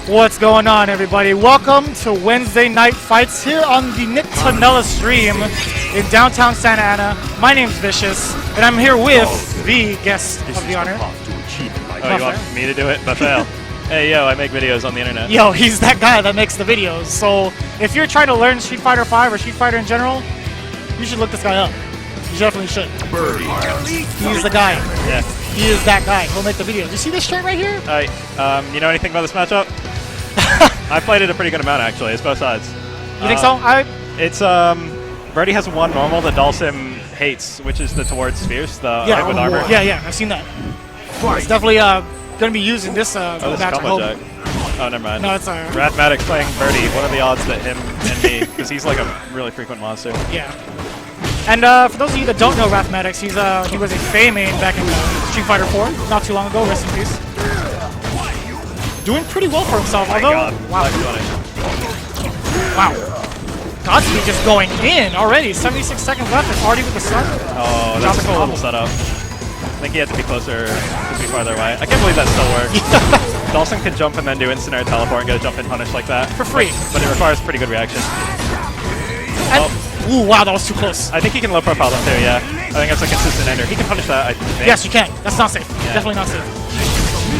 What's going on, everybody? Welcome to Wednesday Night Fights here on the Nick Tonella stream in downtown Santa Ana. My name's Vicious, and I'm here with the guest of the honor. Oh, you want me to do it? Buffel. Hey, yo, I make videos on the internet. Yo, he's that guy that makes the videos. So if you're trying to learn Street Fighter V or Street Fighter in general, you should look this guy up. You definitely should. He's the guy. Yeah. He is that guy. He'll make the videos. You see this shirt right here? You know anything about this matchup? I played it a pretty good amount, actually. It's both sides. You think so? It's, Birdie has one normal that Dhalsim hates, which is the towards Fierce, the art with armor. Yeah, I've seen that. It's definitely going to be used in this match, I hope. Oh, never mind. No, it's Rathmatic playing Birdie. What are the odds that him and me, because he's like a really frequent monster. Yeah. And for those of you that don't know Rathmatics, he was a Fei main back in Street Fighter 4, not too long ago. Rest in peace. Doing pretty well for himself, although... Wow. Godspeed just going in already. 76 seconds left and already with the sun. Oh, that's a cool little setup. I think he had to be closer, to be farther away. I can't believe that still works. Dhalsim can jump and then do instant air teleport and get a jump in punish like that. For free. But it requires pretty good reaction. Ooh, wow, that was too close. I think he can low profile them too, yeah. I think that's a consistent ender. He can punish that, I think. Yes, you can. That's not safe. Yeah. Definitely not safe.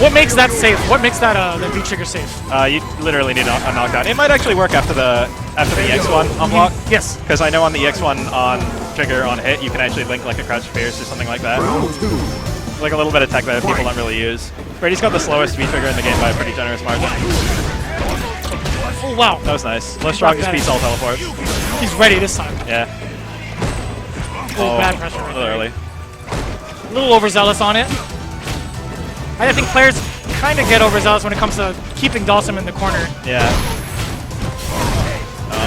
What makes that safe? What makes that the V-trigger safe? You literally need a knockdown. It might actually work after the EX1 unblock. Yes. Because I know on the EX1 on trigger on hit, you can actually link like a crouch fierce or something like that. Like a little bit of tech that people don't really use. Brady's got the slowest V-trigger in the game by a pretty generous margin. Oh, wow. That was nice. Low strongest beats all teleports. He's ready this time. Yeah. Oh, bad pressure right a little early. A little overzealous on it. I think players kind of get overzealous when it comes to keeping Dhalsim in the corner. Yeah.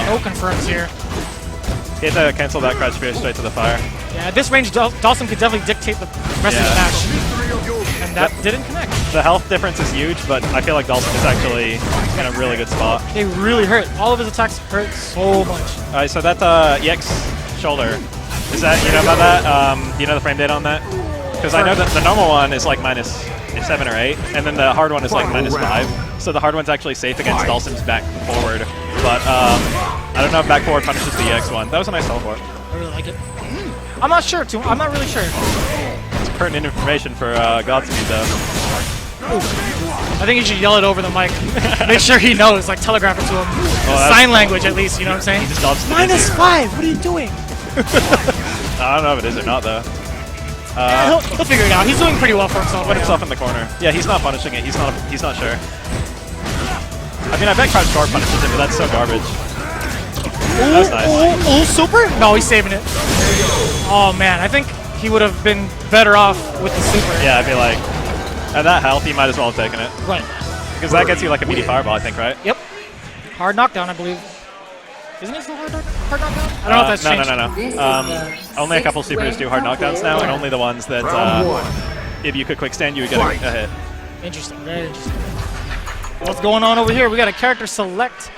No confirms here. He had to cancel that crouch fierce straight to the fire. Yeah, at this range, Dhalsim could definitely dictate the rest of the match. And that didn't connect. The health difference is huge, but I feel like Dhalsim is actually in a really good spot. They really hurt. All of his attacks hurt so much. Alright, so that EX shoulder, is that, you know about that? Do you know the frame data on that? Because I know that the normal one is like -7 or 8, and then the hard one is like -5. So the hard one's actually safe against Dhalsim's back forward. But I don't know if back forward punishes the EX one. That was a nice teleport. I really like it. I'm not sure, too. I'm not really sure. It's pertinent information for Godspeed, though. Ooh. I think you should yell it over the mic. Make sure he knows, like telegraph it to him. Sign language, at least, you know what I'm saying? He just dodges -5, what are you doing? I don't know if it is or not, though. Yeah, he'll figure it out. He's doing pretty well for himself. Put himself in the corner. Yeah, he's not punishing it. He's not sure. I mean, I bet Crouch Guard punishes it, but that's so garbage. That was nice. Ooh, super? No, he's saving it. Oh man, I think he would have been better off with the super. Yeah, I'd be like, at that health, you might as well have taken it. Right. Because that gets you like a meaty fireball, I think, right? Yep. Hard knockdown, I believe. Isn't it still hard knockdown? I don't know if that's changed. No. Only a couple supers do hard knockdowns now, and only the ones that if you could quick stand, you would get a hit. Interesting, very interesting. What's going on over here? We got a character select.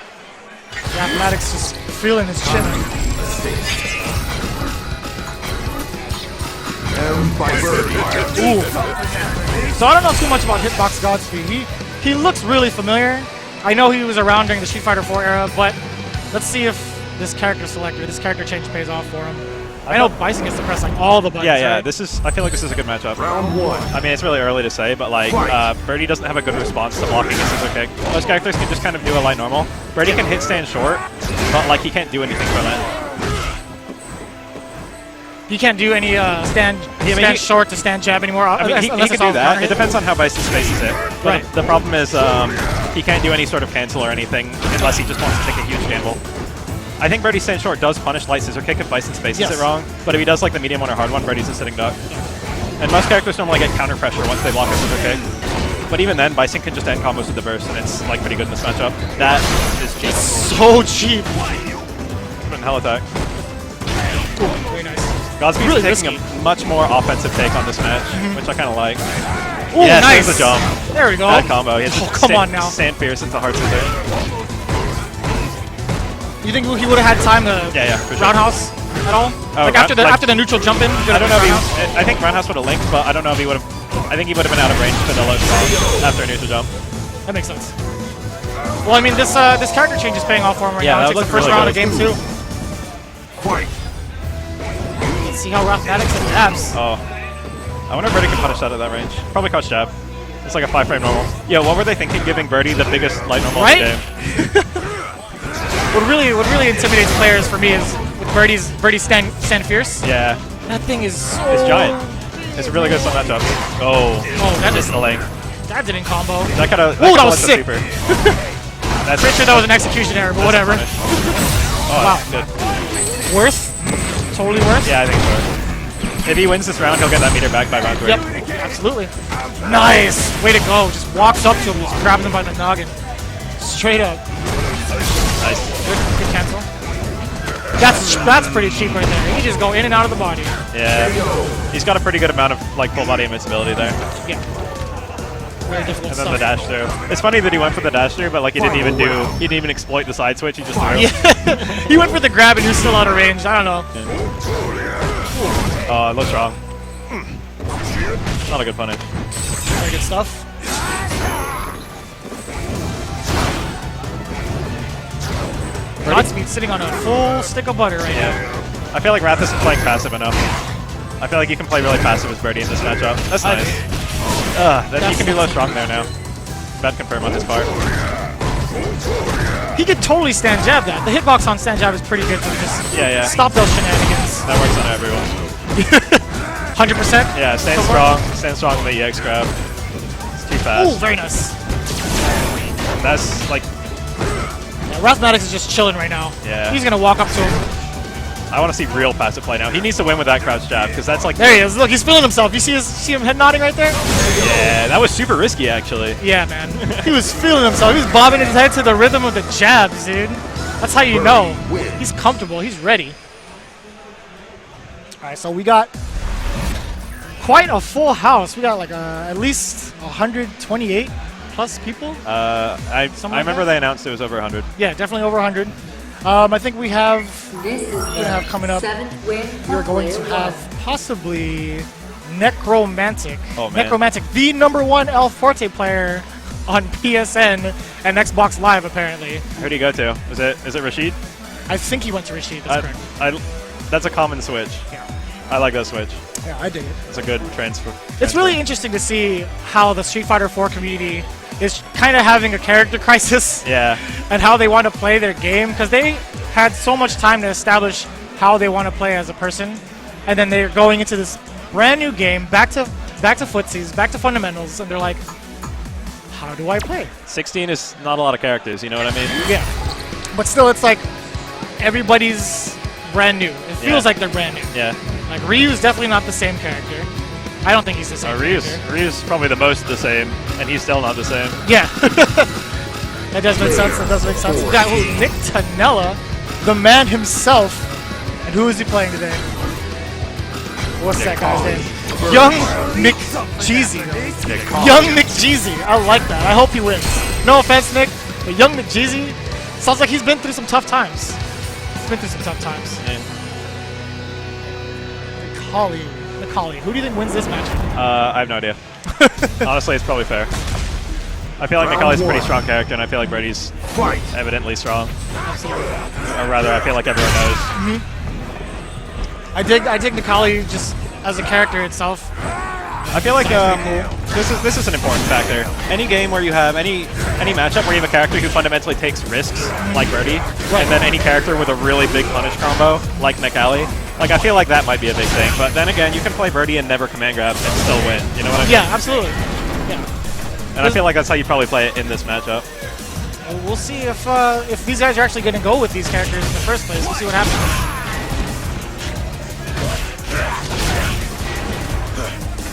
Rathmatics just feeling his chin. Ooh. So I don't know too much about Hitbox Godspeed. He looks really familiar. I know he was around during the Street Fighter 4 era, but let's see if this character selector, this character change pays off for him. I know Bison gets to press like all the buttons. Yeah. Right? I feel like this is a good matchup. I mean, it's really early to say, but like Birdie doesn't have a good response to blocking a scissor kick. Most characters can just kind of do a light normal. Birdie can hit stand short, but like he can't do anything from it. He can't do any stand short to stand jab anymore. I mean, he can do that. It depends on how Bison spaces it. But right. The problem is he can't do any sort of cancel or anything unless he just wants to take a huge gamble. I think Birdie stand short does punish light scissor kick if Bison spaces it wrong, but if he does like the medium one or hard one, Birdie's a sitting duck. And most characters normally get counter pressure once they block a scissor kick. But even then, Bison can just end combos with the burst, and it's like pretty good in this matchup. That is cheap. So cheap. And hell attack. Ooh, very nice. Godspeed's really taking a much more offensive take on this match, which I kind of like. Ooh, yes, nice. There's a jump. There we go. That combo. Come on now. Stand fierce into hard scissor. You think he would have had time to roundhouse at all? Oh, like after the neutral jump in? I don't know if I think roundhouse would have linked, but I don't know if he would have. I think he would have been out of range for the low strong after a neutral jump. That makes sense. Well, I mean, this character change is paying off for him right Yeah, now. that It's like the looked first really round good. of game 2. Fight. Let's see how Rathmatics adapts. Oh. I wonder if Birdie can punish that at that range. Probably crouch jab. It's like a 5-frame normal. Yo, what were they thinking giving Birdie the biggest light normal Right? in the game? What really intimidates players for me is with Birdie stand fierce. Yeah. That thing is so... It's giant. It's really good some matchups. Oh. Oh, that Just is... the lane. That didn't combo. That could have. Ooh, that was sick. That's Pretty sure that was an execution error, but whatever. Oh, Wow. good. Worth? Totally worth? Yeah, I think so. If he wins this round, he'll get that meter back by round 3. Yep, absolutely. Nice! Way to go. Just walks up to him, just grabs him by the noggin. Straight up. Nice. Good cancel. That's pretty cheap right there. You just go in and out of the body. Yeah. He's got a pretty good amount of like full body invincibility there. Yeah. Very difficult And then stuff. the dash through. It's funny that he went for the dash through, but like he didn't even exploit the side switch. He just threw. Yeah. He went for the grab and he was still out of range. I don't know. Oh, it looks wrong. Not a good punish. Very good stuff. Godspeed sitting on a full stick of butter right now. Yeah. I feel like Wrath isn't playing passive enough. I feel like you can play really passive as Birdie in this matchup. That's nice. Then he can be low strong there now. Bad confirm on his part. He could totally stand jab that. The hitbox on stand jab is pretty good to just Yeah. stop those shenanigans. That works on everyone. 100%? Yeah, stand strong. Stand strong with the EX grab. It's too Ooh, fast. very nice. That's like, Yeah, Rathmatics is just chilling right now. Yeah. He's going to walk up to him. I want to see real passive play now. He needs to win with that crouch jab because that's like. There he is. Look, he's feeling himself. You see him head nodding right there? Yeah, that was super risky actually. Yeah, man. He was feeling himself. He was bobbing his head to the rhythm of the jabs, dude. That's how you know. He's comfortable. He's ready. All right, so we got quite a full house. We got like at least 128 plus people. I remember they announced it was over 100. Yeah, definitely over 100. I think we have coming up. We're going to have possibly Necromantic. Oh, man. Necromantic, the #1 El Forte player on PSN and Xbox Live, apparently. Who'd he go to? Is it Rashid? I think he went to Rashid. That's correct. That's a common switch. Yeah. I like that switch. Yeah, I dig it. It's a good transfer. It's really interesting to see how the Street Fighter 4 community is kind of having a character crisis. Yeah. And how they want to play their game, because they had so much time to establish how they want to play as a person, and then they're going into this brand new game, back to footsies, back to fundamentals, and they're like, how do I play? 16 is not a lot of characters, you know what I mean? Yeah. But still, it's like everybody's brand new. It feels like they're brand new. Yeah. Like Ryu's definitely not the same character. I don't think he's the same character. Ryu's probably the most the same, and he's still not the same. Yeah. That does make sense. That does make sense. We got Nick Tanella, the man himself. And who is he playing today? What's that guy's name? Young Nick Jeezy. Young Nick Jeezy. I like that. I hope he wins. No offense, Nick, but Young Nick Jeezy sounds like he's been through some tough times. He's been through some tough times. Yeah. Nikali. Who do you think wins this match? I have no idea. Honestly, it's probably fair. I feel like Nikali's a pretty strong character, and I feel like Brady's evidently strong. Absolutely. Or rather, I feel like everyone knows. I dig Nikali just as a character itself. I feel like this is an important factor. Any game where you have any matchup where you have a character who fundamentally takes risks, like Brody, and then any character with a really big punish combo, like Nikali, like I feel like that might be a big thing. But then again, you can play Birdie and never command grab and still win. You know what I mean? Yeah, absolutely. Yeah. And I feel like that's how you probably play it in this matchup. We'll see if these guys are actually going to go with these characters in the first place. We'll see what happens.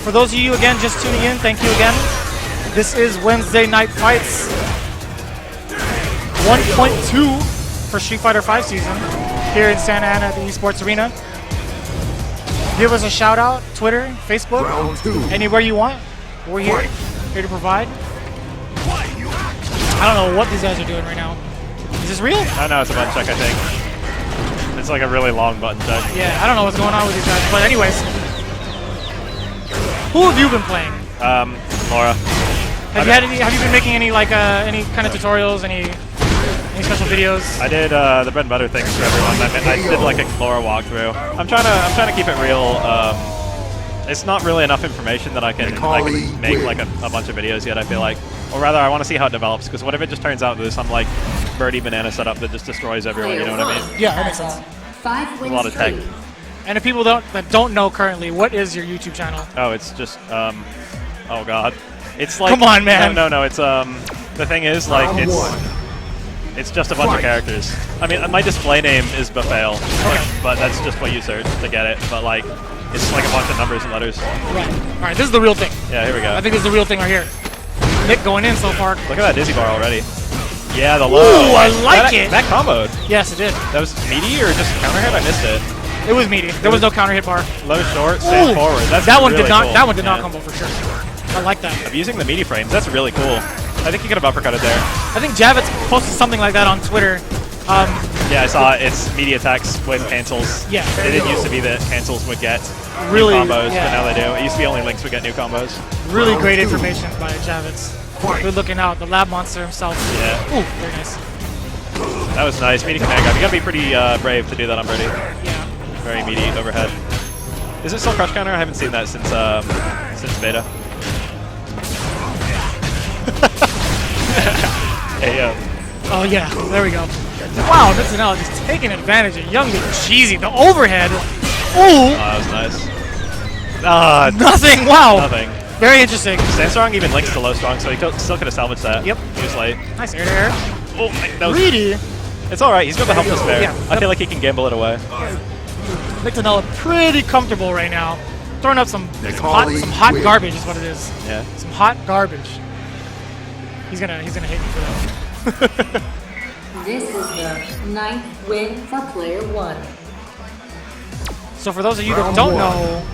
For those of you, again, just tuning in, thank you again. This is Wednesday Night Fights 1.2 for Street Fighter V season here in Santa Ana at the Esports Arena. Give us a shout out, Twitter, Facebook, anywhere you want. We're here to provide. I don't know what these guys are doing right now. Is this real? I know it's a button check, I think. It's like a really long button check. Yeah, I don't know what's going on with these guys, but anyways. Who have you been playing? Laura. Have you been making any like any kind of tutorials, any special videos? I did the bread and butter things for everyone. I did like Explorer walkthrough. I'm trying to keep it real. It's not really enough information that I can make like a bunch of videos yet. I feel like, or rather, I want to see how it develops. Because what if it just turns out there's some like birdie banana setup that just destroys everyone? You know what I mean? Yeah, that makes sense. 5 wins A lot of tech. streak. And if people that don't know currently, what is your YouTube channel? Oh, it's just oh god, it's like Come on, man. No. It's the thing is like Round it's. one. It's just a bunch of characters. I mean, my display name is Bafale, but that's just what you search to get it. But like, it's like a bunch of numbers and letters. Right. All right, this is the real thing. Yeah, here we go. I think this is the real thing right here. Nick going in so far. Look at that dizzy bar already. Yeah, the low. Ooh, I like it. That comboed. Yes, it did. That was meaty or just counter hit? I missed it. It was meaty. There was no counter hit bar. Low short, stand Ooh, forward. That's that one really did not. cool. That one did not Yeah. combo for sure. I like that. I'm using the meaty frames. That's really cool. I think you could have uppercutted there. I think Javits posted something like that on Twitter. Yeah, I saw it. It's meaty attacks with cancels. Yeah. It didn't used to be that cancels would get Really, new combos, yeah. but now they do. It used to be only Links would get new combos. Really great information by Javits. Fight. Good looking out. The lab monster himself. Yeah. Ooh, very nice. That was nice. Meaty command grab. You gotta be pretty brave to do that on Birdie. Yeah. Very meaty overhead. Is it still crush counter? I haven't seen that since beta. Hey yo. Oh yeah. There we go. Wow, this is now just taking advantage of Young and Cheesy. The overhead. Ooh. Oh, that was nice. Ah, Nothing. Wow. nothing. Very interesting. Stand strong even links to low strong, so he still could have salvaged that. Yep. He was late. Nice air to air. Oh, that was. Greedy. It's all right. He's got the helpless bear. Yeah. I feel like he can gamble it away. Nick Tonella pretty comfortable right now. Throwing up some hot garbage is what it is. Yeah. Some hot garbage. He's gonna hit me for that. This is the 9th win for player 1. So for those of you that Round don't one. know,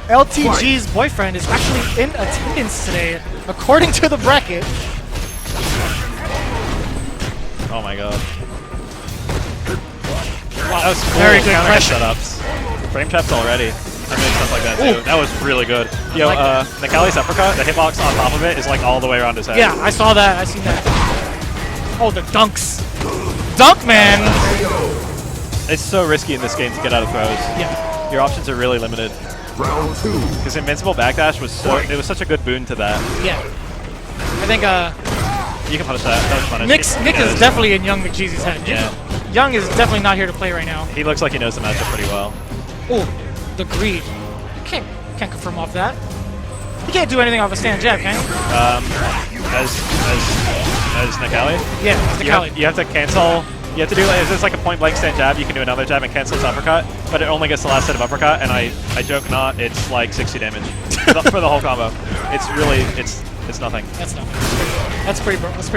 LTG's boyfriend is actually in attendance today, according to the bracket. Oh my god. Wow, that was cool. Very good Counter hit pressure. setups. Frame traps already. I made stuff like that too. Ooh. That was really good. Yo, like that. Nikali's uppercut, the hitbox on top of it is like all the way around his head. Yeah, I saw that. I seen that. Oh, the dunks. Dunk man. It's so risky in this game to get out of throws. Yeah. Your options are really limited. Round 2. Because invincible backdash was it was such a good boon to that. Yeah. I think You can punish that. That was punished. Nick is definitely in Young McCheesy's head. Yeah. Young is definitely not here to play right now. He looks like he knows the matchup pretty well. Oh, the greed. Can't confirm off that. You can't do anything off a stand jab, can you? As Nikali. Yeah, the Cali. You have to cancel. You have to do if it's like a point blank stand jab, you can do another jab and cancel its uppercut, but it only gets the last hit of uppercut, and I joke not, it's like 60 damage for the whole combo. It's really it's nothing. That's not. That's pretty gross.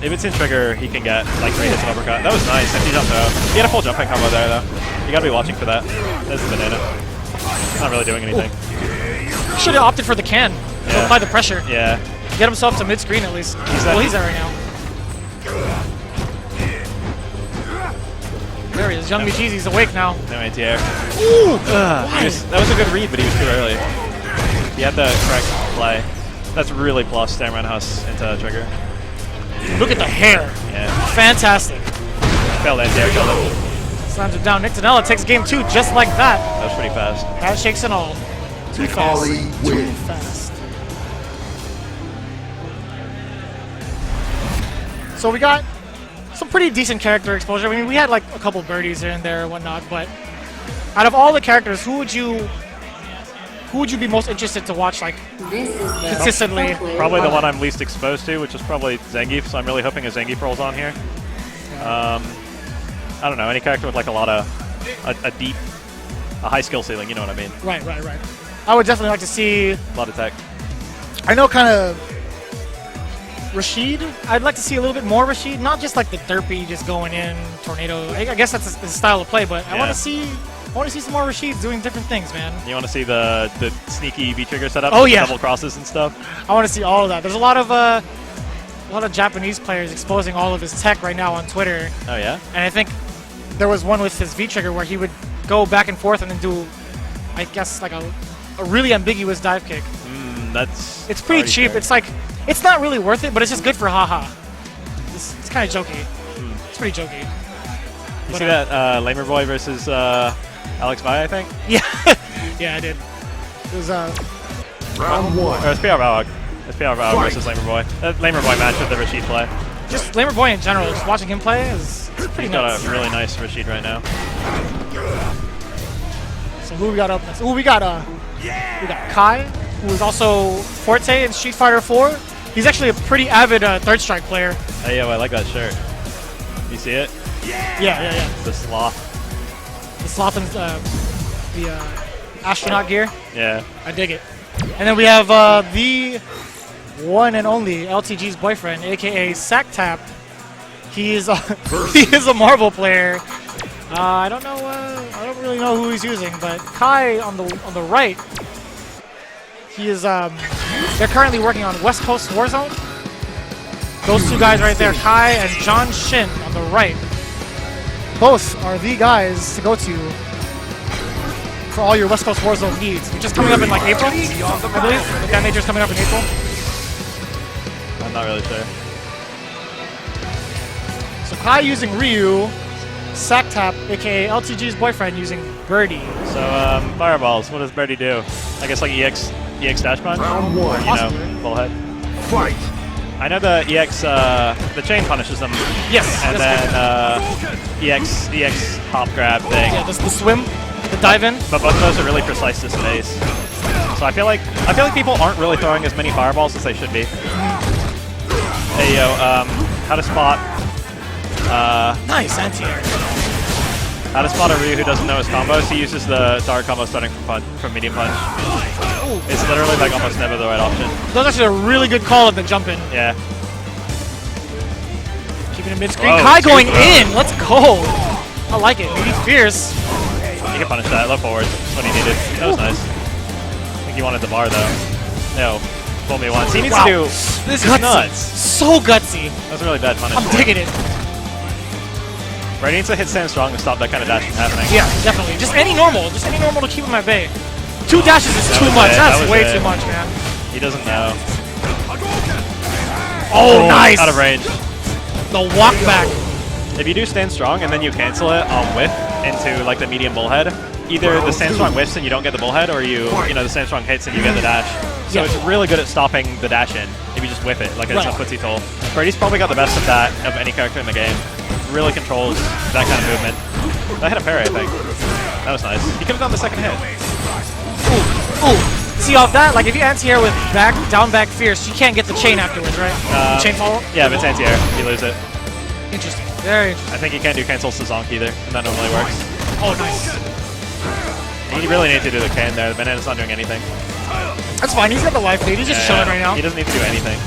If it's in trigger, he can get like 3 hits of uppercut. That was nice. Empty jump throw. He had a full jumping combo there though. You gotta be watching for that. There's the banana. It's not really doing anything. Should have opted for the can. Yeah. Apply the pressure. Yeah. Get himself to mid screen at least. He's Well, at- he's there right now. There he is. Young McCheesy's awake now. No anti-air. Ooh! That was a good read, but he was too early. He had the correct play. That's really plus stand roundhouse into trigger. Look at the hair. Yeah. Fantastic. Failed anti-air, killed him. Slams it down. Nick Tonella takes game 2 just like that. That was pretty fast. Handshakes and all. Too fast. Nikali Too wins. fast. So we got some pretty decent character exposure. I mean, we had like a couple birdies here and there and whatnot, but out of all the characters, who would you be most interested to watch like This is the Consistently. 10th player Probably the one. one I'm least exposed to, which is probably Zangief, so I'm really hoping a Zangief rolls on here. I don't know, any character with like a high skill ceiling, you know what I mean? Right. I would definitely like to see. A lot of tech. I know kind of Rashid. I'd like to see a little bit more Rashid, not just like the derpy, just going in tornado. I guess that's his style of play, but I want Yeah. to see some more Rashids doing different things, man. You want to see the sneaky V-trigger setup? Oh, with yeah. Double crosses and stuff? I want to see all of that. There's a lot of Japanese players exposing all of his tech right now on Twitter, Oh, yeah? and I think there was one with his V-trigger where he would go back and forth and then do, I guess, like a really ambiguous dive kick. That's It's pretty already cheap. fair. It's like It's not really worth it, but it's just good for haha. It's kind of jokey. It's pretty jokey. You see that Lamer Boy versus Alex Vi, I think? Yeah, yeah, I did. It was Round 1. Or it's PR Balrog. It's PR Balrog versus Lamer Boy. That Lamer Boy match with the Rashid play. just Lamer Boy in general. Just watching him play is pretty He's got nuts. a really nice Rashid right now. So who we got up next? Ooh, we got Kai, who is also Forte in Street Fighter 4. He's actually a pretty avid Third Strike player. Hey, yo, I like that shirt. You see it? Yeah. The sloth. The sloth and the astronaut gear. Yeah. I dig it. And then we have the one and only LTG's boyfriend, aka Sactap. He is he is a Marvel player. I don't know. I don't really know who he's using, but Kai on the right. He is. They're currently working on West Coast Warzone. Those two guys right there, Kai and John Shin on the right. Both are the guys to go to for all your West Coast Warzone needs, which is coming up in like April, I believe. The Fan Major is coming up in April. I'm not really sure. So Kai using Ryu, Sactap, aka LTG's boyfriend, using Birdie. So, fireballs, what does Birdie do? I guess like EX dash punch? Round 1. You know, bullhead. Fight. I know the EX, the chain punishes them. Yes. And that's then EX hop grab thing. yeah, the swim, the dive in. But both of those are really precise to space. So I feel like people aren't really throwing as many fireballs as they should be. Hey yo, how to spot Nice anti-air. how to spot a Ryu who doesn't know his combos? He uses the dart combo starting from medium punch. It's literally like almost never the right option. That was actually a really good call at the jump in. Yeah. Keeping it mid-screen. Whoa, Kai going super. in. Let's go. I like it. Maybe fierce. You can punish that. Low forward. That's what he needed. That was nice. I think he wanted the bar though. No. Fool me once. He needs Wow. to do. This is Gutsy. nuts. So gutsy. That was a really bad punish. I'm digging it. Right, he needs to hit stand strong to stop that kind of dash from happening. Yeah, definitely. Just any normal to keep him at bay. 2 dashes is too was much. it. That's That was way it. too much, man. He doesn't know. Oh, nice. Out of range. The walk back. If you do stand strong and then you cancel it on whiff into like the medium bullhead, either the stand strong whiffs and you don't get the bullhead, or you know the stand strong hits and you get the dash. So Yeah. it's really good at stopping the dash in if you just whiff it, like it's Right. a footsie toll. Brady's probably got the best of that of any character in the game. Really controls that kind of movement. That hit a parry, I think. That was nice. He could have done the second hit. Ooh. See off that? Like if you anti-air with down back fierce, you can't get the chain afterwards, right? Chain follow? Yeah, if it's anti-air, you lose it. Interesting. Very interesting. I think you can't do cancel to Zonk either, and that normally works. Oh, nice. You really need to do the can there. The banana's not doing anything. That's fine. He's got the life lead. He's just chilling right now. He doesn't need to do anything.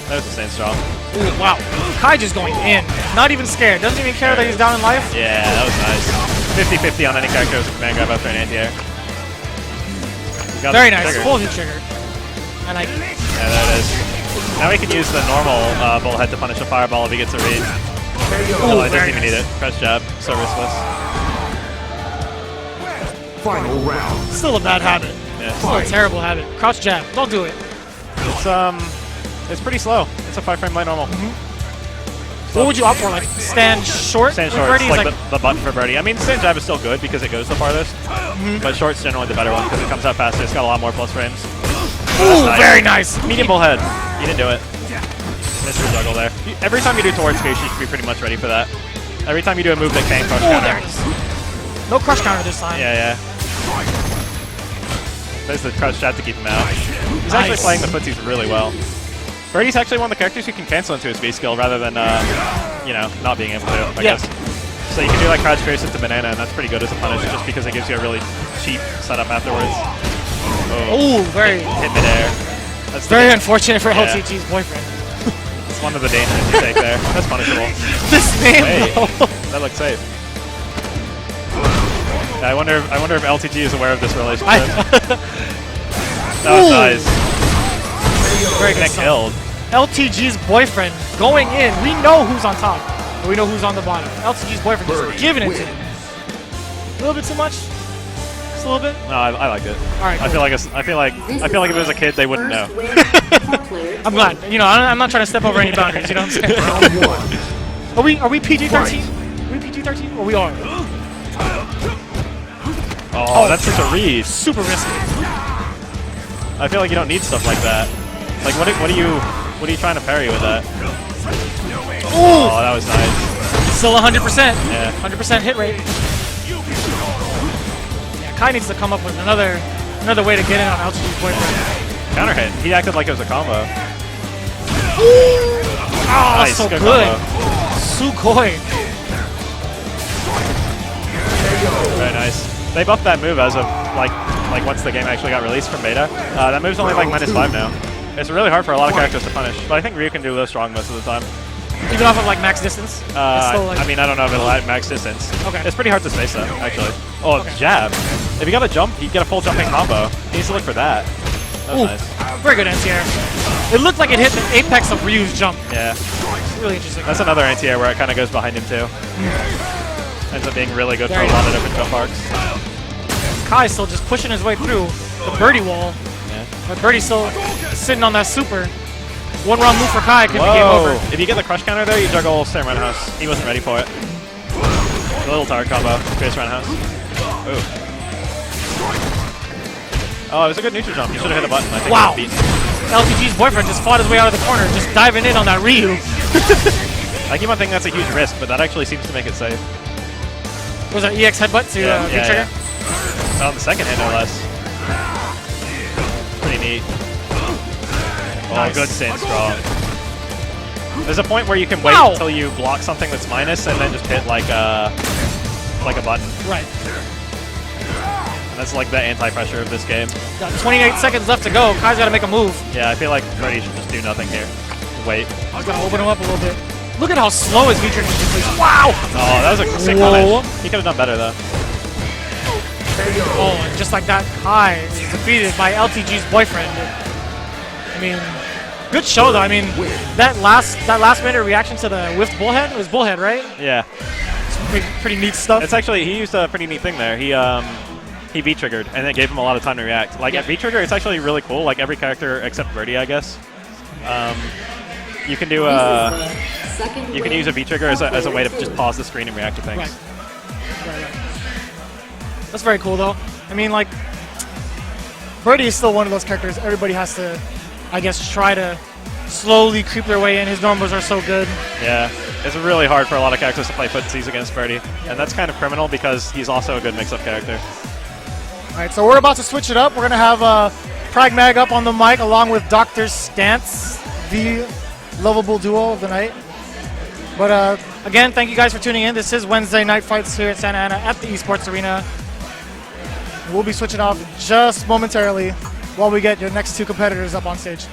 That was the stand strong. Ooh, wow. Kai just going in. Not even scared. Doesn't even care that he's down in life. Yeah, that was nice. 50-50 on any character with a command grab after an anti-air. Very nice. Full hit trigger. I like it. Yeah, there it is. Now he can use the normal bullhead to punish a fireball if he gets a read. Oh, I doesn't even need it. Press jab. So riskless. Final round. Still a bad habit. Yeah. Still a terrible habit. Crouch jab. Don't do it. It's pretty slow. It's a 5-frame light normal. What would you opt for? Like stand short? Stand with short, Birdie? it's He's like the button for Birdie. I mean, stand jab is still good because it goes the farthest, but short's generally the better one because it comes out faster. It's got a lot more plus frames. Ooh, nice. very nice. Medium bullhead. You didn't do it. Missed your juggle there. Every time you do towards space, you should be pretty much ready for that. Every time you do a move that can crush Oh, counter. there it is. No crush counter this time. Yeah. There's the crouch jab to keep him out. He's actually Nice. playing the footsies really well. Birdie's actually one of the characters who can cancel into his V skill rather than, you know, not being able to, I guess. So you can do like crouch pierce into banana, and that's pretty good as a punish just because it gives you a really cheap setup afterwards. Ooh, very, Hit midair. That's the very danger. unfortunate for Yeah. LTG's boyfriend. It's one of the dangers you take there. That's punishable. This name, Wait, though. that looks safe. I wonder if LTG is aware of this relationship. That was Ooh. nice. Very good Get stuff. killed. LTG's boyfriend going in. We know who's on top. But we know who's on the bottom. LTG's boyfriend just giving it to him. A little bit too much. just a little bit? No, I liked it. All right, I cool. feel like if it was a kid, they wouldn't know. First win for player I'm glad. You know, I'm not trying to step over any boundaries. You know what I'm saying? Round one. Are we PG-13? Are we PG-13? Well, we are. Oh, that's such a read. Super risky. I feel like you don't need stuff like that. Like, what are you trying to parry with that? Ooh! Oh, that was nice. Still 100%. Yeah. 100% hit rate. Yeah, Kai needs to come up with another way to get in on LTG's boyfriend. Counter hit. He acted like it was a combo. Oh, Nice, so good good. combo. Sugoi. Very nice. They buffed that move as of like once the game actually got released from beta. That move's only like -5 now. It's really hard for a lot of characters to punish, but I think Ryu can do low strong most of the time. Even off of like max distance. It's still, like, I mean, I don't know if it'll add max distance. Okay. It's pretty hard to space though, actually. Oh, Okay. jab. If you got a jump, you get a full jumping combo. He needs to look for that. That was Ooh, nice. very good anti-air. It looked like it hit the apex of Ryu's jump. Yeah. Really interesting. That's another anti-air where it kind of goes behind him too. Ends up being really good for Very a lot of nice. different jump arcs. Kai's still just pushing his way through the birdie wall. Yeah. But Birdie's still sitting on that super. One wrong move for Kai could be game over. If you get the crush counter there, you juggle Sam Roundhouse. He wasn't ready for it. A little tower combo. Chris Roundhouse. Ooh. Oh, it was a good neutral jump. You should have hit a button. I think Wow. he was beaten. LTG's boyfriend just fought his way out of the corner, just diving in on that Ryu. I keep on thinking that's a huge risk, but that actually seems to make it safe. Was that EX headbutt to big trigger? On the second hit, no less. Pretty neat. Oh, Nice. good Sin strong. There's a point where you can wait Wow. until you block something that's minus and then just hit like a button. Right. And that's like the anti-pressure of this game. Got 28 seconds left to go. Kai's got to make a move. Yeah, I feel like Birdie should just do nothing here. Wait. He's got to open him up a little bit. Look at how slow his V-trigger is. Wow! Oh, that was a sick Whoa. punish. He could have done better though. Oh, and just like that, Kai is defeated by LTG's boyfriend. I mean, good show though. I mean, that last minute reaction to the whiffed bullhead, it was bullhead, right? Yeah. Pretty neat stuff. It's actually, he used a pretty neat thing there. He V-triggered, and it gave him a lot of time to react. Like, Yeah. at V-trigger, it's actually really cool. Like, every character except Birdie, I guess. You can do you can use a V-trigger as a way to just pause the screen and react to things. Right. That's very cool though. I mean, like, Birdie is still one of those characters everybody has to, I guess, try to slowly creep their way in. His numbers are so good. Yeah, it's really hard for a lot of characters to play footsies against Birdie, and that's kind of criminal because he's also a good mix-up character. All right, so we're about to switch it up. We're gonna have Pragmag up on the mic along with Dr. Stance, the lovable duo of the night. But again, thank you guys for tuning in. This is Wednesday Night Fights here at Santa Ana at the Esports Arena. We'll be switching off just momentarily while we get your next two competitors up on stage.